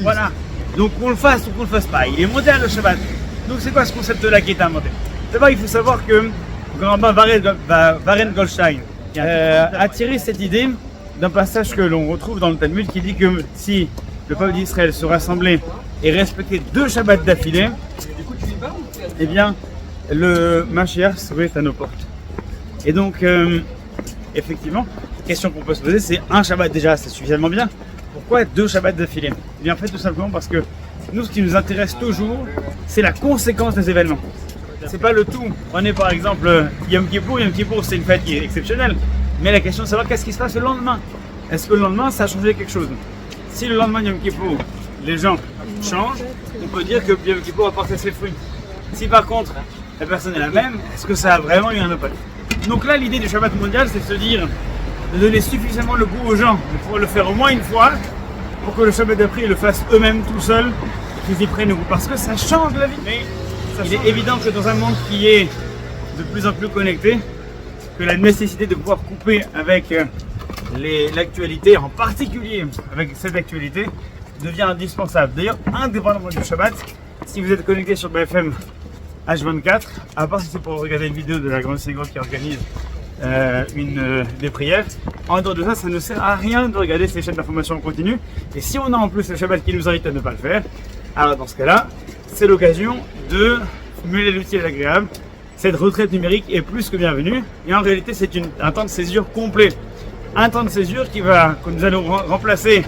Voilà, donc qu'on le fasse ou qu'on le fasse pas, il est mondial le Shabbat. Donc c'est quoi ce concept-là qui est inventé? D'abord il faut savoir que Grand-Rabbin Varen Goldstein a tiré cette idée d'un passage que l'on retrouve dans le Talmud qui dit que si le peuple d'Israël se rassemblait et respectait 2 Shabbats d'affilée, eh bien le Mashiach serait à nos portes. Et donc effectivement, la question qu'on peut se poser c'est un Shabbat déjà, c'est suffisamment bien. Pourquoi 2 Shabbats d'affilée? Eh bien en fait tout simplement parce que nous ce qui nous intéresse toujours c'est la conséquence des événements. C'est pas le tout. Prenez par exemple Yom Kippour. Yom Kippour c'est une fête qui est exceptionnelle. Mais la question est de savoir qu'est-ce qui se passe le lendemain. Est-ce que le lendemain ça a changé quelque chose? Si le lendemain de Yom Kippour les gens changent, on peut dire que Yom Kippour a porté ses fruits. Si par contre la personne est la même, est-ce que ça a vraiment eu un impact? Donc là l'idée du Shabbat mondial c'est de se dire de donner suffisamment le goût aux gens de pouvoir le faire au moins une fois pour que le Shabbat d'après ils le fassent eux-mêmes tout seuls et qu'ils y prennent goût. Parce que ça change la vie. Mais il est évident que dans un monde qui est de plus en plus connecté, que la nécessité de pouvoir couper avec l'actualité, en particulier avec cette actualité, devient indispensable. D'ailleurs, indépendamment du Shabbat, si vous êtes connecté sur BFM H24, à part si c'est pour regarder une vidéo de la grande synagogue qui organise des prières, en dehors de ça, ça ne sert à rien de regarder ces chaînes d'information en continu. Et si on a en plus le Shabbat qui nous invite à ne pas le faire, alors dans ce cas-là, c'est l'occasion de mêler l'utile à l'agréable. Cette retraite numérique est plus que bienvenue et en réalité c'est un temps de césure complet. Un temps de césure que nous allons remplacer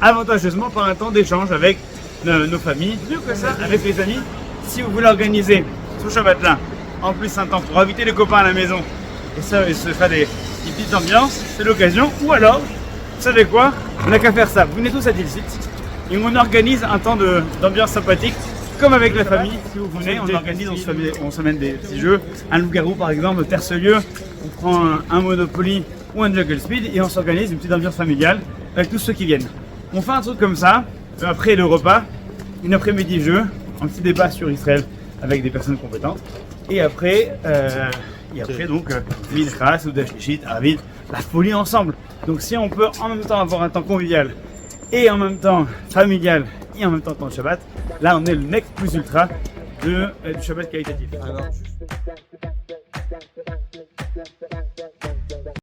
avantageusement par un temps d'échange avec nos familles, mieux que ça avec les amis. Si vous voulez organiser ce Shabbat-là, en plus un temps pour inviter les copains à la maison et ça, se faire des petites ambiances, c'est l'occasion. Ou alors, vous savez quoi, on n'a qu'à faire ça. Vous venez tous à Tilsit et on organise un temps d'ambiance sympathique. Comme avec la famille, si vous venez, on organise, on s'amène des petits jeux, un loup-garou par exemple, terce-lieu, on prend un Monopoly ou un Juggle Speed et on s'organise une petite ambiance familiale avec tous ceux qui viennent. On fait un truc comme ça, après le repas, une après-midi jeu, un petit débat sur Israël avec des personnes compétentes, et après donc Mincha, Souda Shlichit, Avid, la folie ensemble. Donc si on peut en même temps avoir un temps convivial et en même temps familial et en même temps de Shabbat, là on est le next plus ultra du Shabbat qualitatif.